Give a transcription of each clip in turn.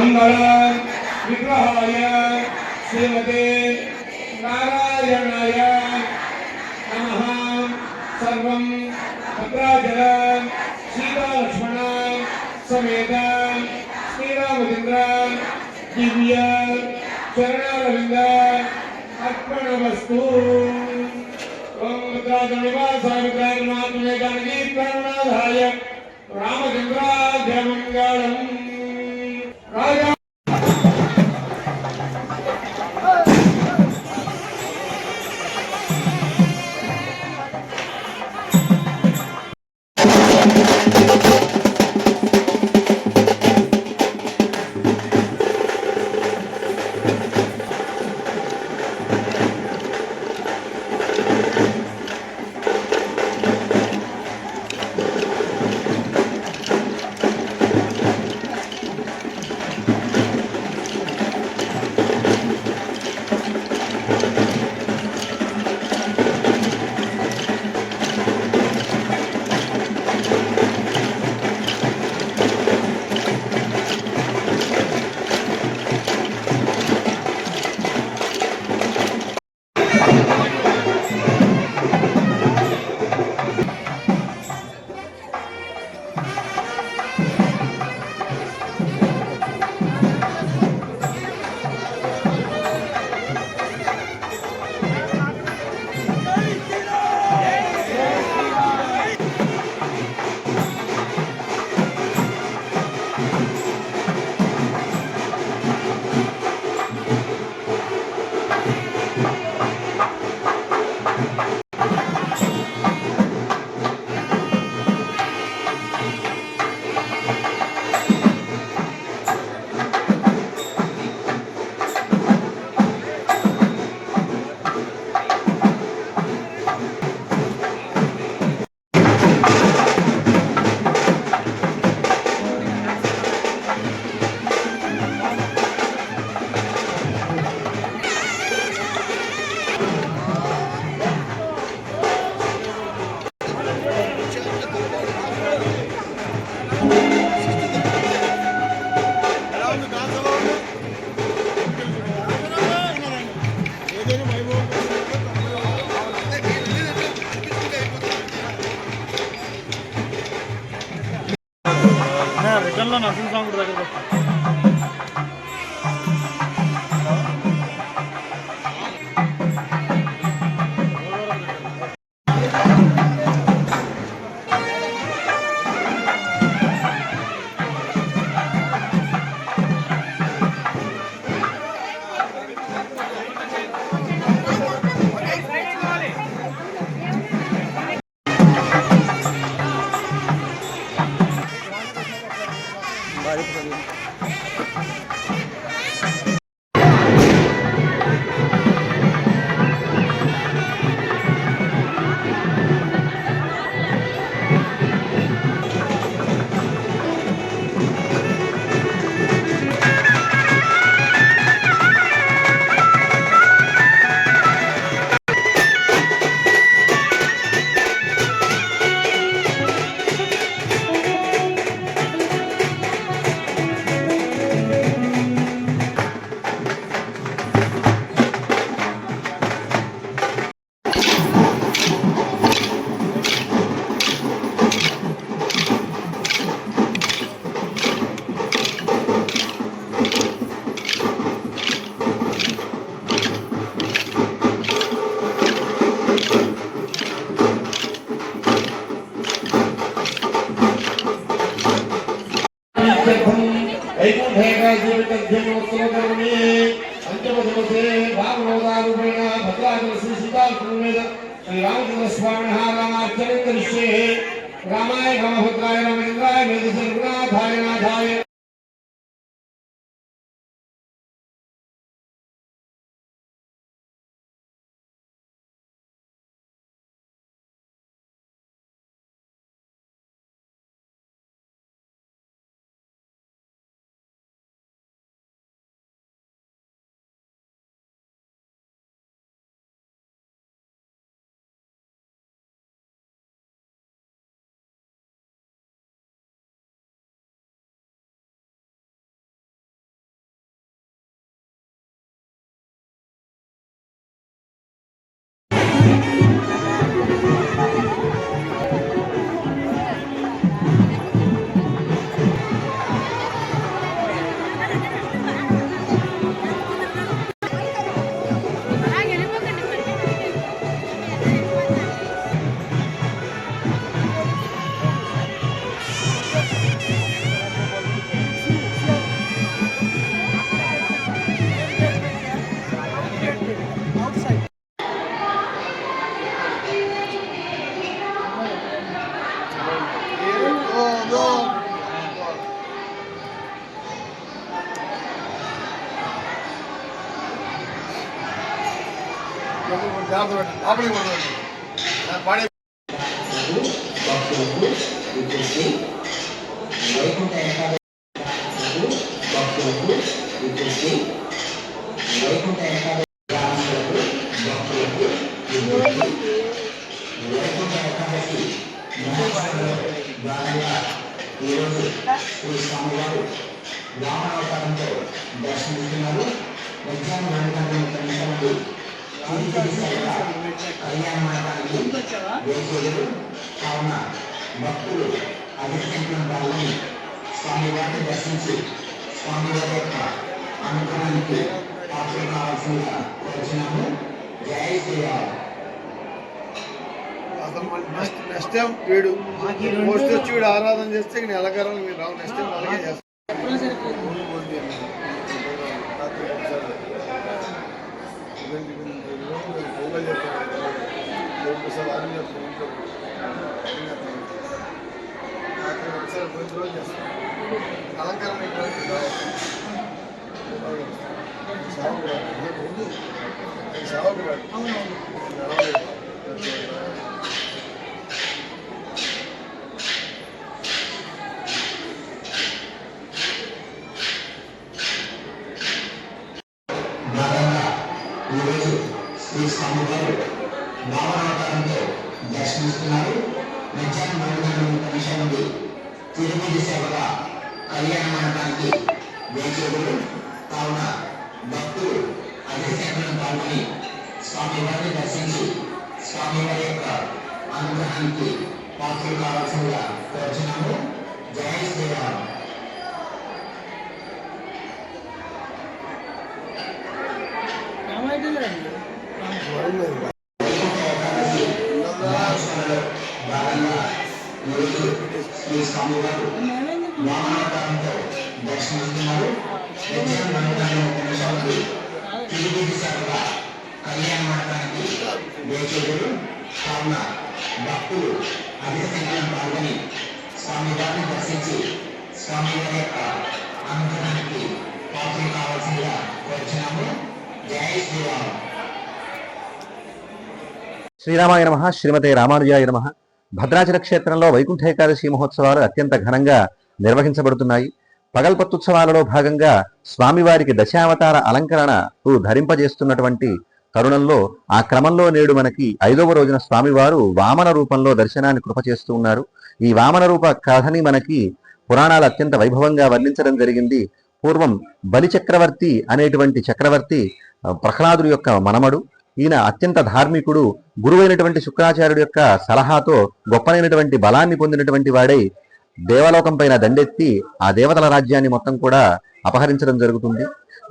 मंगल विग्रहाय श्रीमते नारायणाय नमः। सर्वं भद्राचल सीता लक्ष्मण समेत श्रीरामचंद्र दिव्य चरणारविंद अर्पणमस्तु। ओम भद्राचलनिवासाय भद्राचलमात्मने जानकी प्रणनाथाय रामचंद्राय मंगलम्। राजा రిటర్న్లో నర్సింగ్ సాంగ్ దగ్గర श्रीरामचंद्र स्वामी रामार्चन करिष्ये। रामाय रामभद्राय रामेन्द्राय वेदसर्वनाथाय नाथाय పాడే ఈరోజు శ్రీ స్వామివారు వామనావతారంతో దర్శనమిస్తున్నారు. మధ్యాహ్నం 2 గంటల 30 నిమిషాలకు కళ్యాణ మండపానికి వేచేయరు. కావున భక్తులు అధిక సంఖ్యలో పాల్గొని స్వామివారిని దర్శించి స్వామివారి యొక్క అనుగ్రహానికి పాత్రలు కావాల్సిందిగా కోరుచున్నాము. జై శ్రీరామ్. నెక్స్ట్ టైం వీడు మోస్ట్ వచ్చి వీడు ఆరాధన చేస్తే ఇక నెలకరాలు మీరు రావు. నెక్స్ట్ టైం అలాగే చేస్తాం. అలంకరణ ఈరోజు శ్రీ స్వామివారు వామనావతారంతో దర్శనమిస్తున్నారు. మధ్యాహ్నం 2 గంటల 30 నిమిషాల నుండి తిరుపతి సేవగా కళ్యాణ మండపానికి వేచేయరు. కావున భక్తులు అధిక సంఖ్యలో పాల్గొని స్వామివారిని దర్శించి స్వామివారి యొక్క అనుగ్రహానికి పాత్రలు కావాల్సిందిగా కోరుచున్నాము. జై శ్రీరామ్. శ్రీ స్వామివారు వామనావతారంతో దర్శనమిస్తున్నారు. మధ్యాహ్నం 2 గంటల 30 నిమిషాలకు తిరుపతి సేవగా కళ్యాణ మండపానికి వేచేయరు. కావున భక్తులు అధిక సంఖ్యలో పాల్గొని స్వామివారిని దర్శించి స్వామివారి యొక్క అనుగ్రహానికి పాత్రలు కావాల్సిందిగా కోరుచున్నాము. జై శ్రీరామ్. శ్రీరామాయ నమః. శ్రీమతే రామానుజాయ నమః. భద్రాచల క్షేత్రంలో వైకుంఠ ఏకాదశి మహోత్సవాలు అత్యంత ఘనంగా నిర్వహించబడుతున్నాయి. పగల్పత్తుత్సవాలలో భాగంగా స్వామివారికి దశావతార అలంకరణకు ధరింపజేస్తున్నటువంటి తరుణంలో ఆ క్రమంలో నేడు మనకి 5వ రోజున స్వామివారు వామన రూపంలో దర్శనాన్ని కృప చేస్తూ ఉన్నారు. ఈ వామన రూప కథని మనకి పురాణాలు అత్యంత వైభవంగా వర్ణించడం జరిగింది. పూర్వం బలి చక్రవర్తి అనేటువంటి చక్రవర్తి ప్రహ్లాదుడి యొక్క మనమడు. ఈయన అత్యంత ధార్మికుడు. గురువైనటువంటి శుక్రాచార్యుడి యొక్క సలహాతో గొప్పనైనటువంటి బలాన్ని పొందినటువంటి వాడై దేవలోకం పైన దండెత్తి ఆ దేవతల రాజ్యాన్ని మొత్తం కూడా అపహరించడం జరుగుతుంది.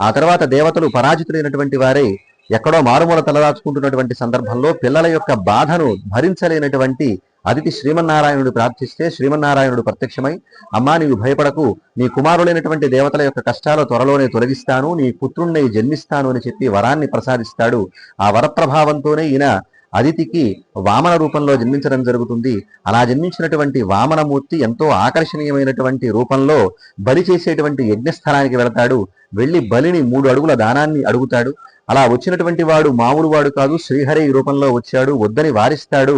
ఆ తర్వాత దేవతలు పరాజితులైనటువంటి వారై ఎక్కడో మారుమూల తలదాచుకుంటున్నటువంటి సందర్భంలో పిల్లల యొక్క బాధను భరించలేనటువంటి అతిథి శ్రీమన్నారాయణుడు ప్రార్థిస్తే శ్రీమన్నారాయణుడు ప్రత్యక్షమై, అమ్మా నీవు భయపడకు, నీ కుమారులైనటువంటి దేవతల యొక్క కష్టాలు త్వరలోనే తొలగిస్తాను, నీ పుత్రుణ్ణి జన్మిస్తాను అని చెప్పి వరాన్ని ప్రసాదిస్తాడు. ఆ వరప్రభావంతోనే ఈయన అదితికి వామన రూపంలో జన్మించడం జరుగుతుంది. అలా జన్మించినటువంటి వామనమూర్తి ఎంతో ఆకర్షణీయమైనటువంటి రూపంలో బలి చేసేటువంటి యజ్ఞస్థలానికి వెళతాడు. వెళ్లి బలిని 3 అడుగుల దానాన్ని అడుగుతాడు. అలా వచ్చినటువంటి వాడు మామూలు వాడు కాదు, శ్రీహరి రూపంలో వచ్చాడు. వద్దని వారిస్తాడు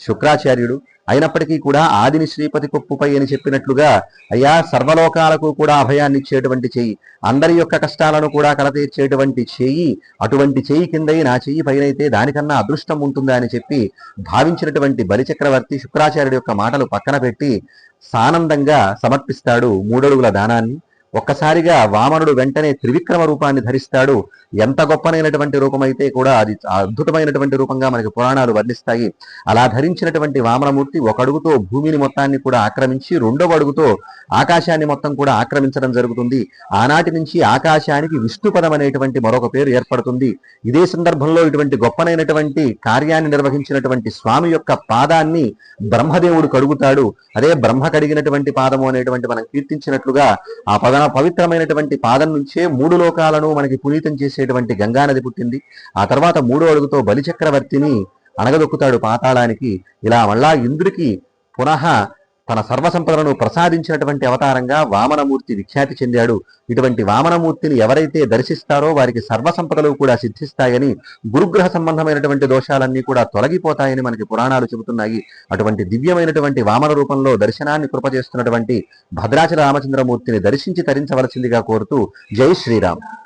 శుక్రాచార్యుడు. అయినప్పటికీ కూడా ఆదిని శ్రీపతి కొప్పుపై అని చెప్పినట్లుగా, అయ్యా సర్వలోకాలకు కూడా అభయాన్ని ఇచ్చేటువంటి చెయ్యి, అందరి యొక్క కష్టాలను కూడా కలతీర్చేటువంటి చెయ్యి, అటువంటి చెయ్యి కిందై నా చెయ్యి పైనైతే దానికన్నా అదృష్టం ఉంటుందా అని చెప్పి భావించినటువంటి బలిచక్రవర్తి శుక్రాచార్యుడి యొక్క మాటలు పక్కన పెట్టి సానందంగా సమర్పిస్తాడు 3 అడుగుల దానాన్ని. ఒక్కసారిగా వామనుడు వెంటనే త్రివిక్రమ రూపాన్ని ధరిస్తాడు. ఎంత గొప్పనైనటువంటి రూపమైతే కూడా అది అద్భుతమైనటువంటి రూపంగా మనకి పురాణాలు వర్ణిస్తాయి. అలా ధరించినటువంటి వామనమూర్తి 1 అడుగుతో భూమిని మొత్తాన్ని కూడా ఆక్రమించి 2వ అడుగుతో ఆకాశాన్ని మొత్తం కూడా ఆక్రమించడం జరుగుతుంది. ఆనాటి నుంచి ఆకాశానికి విష్ణుపదం అనేటువంటి మరొక పేరు ఏర్పడుతుంది. ఇదే సందర్భంలో ఇటువంటి గొప్పనైనటువంటి కార్యాన్ని నిర్వహించినటువంటి స్వామి యొక్క పాదాన్ని బ్రహ్మదేవుడు కడుగుతాడు. అదే బ్రహ్మ కడిగినటువంటి పాదము అనేటువంటి మనం కీర్తించినట్లుగా ఆ పవిత్రమైనటువంటి పాదం నుంచే 3 లోకాలను మనకి పునీతం చేసేటువంటి గంగానది పుట్టింది. ఆ తర్వాత 3వ అడుగుతో బలిచక్రవర్తిని అణగదొక్కుతాడు పాతాళానికి. ఇలా మళ్ళా ఇంద్రుడికి పునః తన సర్వసంపదలను ప్రసాదించినటువంటి అవతారంగా వామనమూర్తి విఖ్యాతి చెందాడు. ఇటువంటి వామనమూర్తిని ఎవరైతే దర్శిస్తారో వారికి సర్వసంపదలు కూడా సిద్ధిస్తాయని, గురుగ్రహ సంబంధమైనటువంటి దోషాలన్నీ కూడా తొలగిపోతాయని మనకి పురాణాలు చెబుతున్నాయి. అటువంటి దివ్యమైనటువంటి వామన రూపంలో దర్శనాన్ని కృప చేస్తున్నటువంటి భద్రాచల రామచంద్రమూర్తిని దర్శించి తరించవలసిందిగా కోరుతూ జై శ్రీరామ్.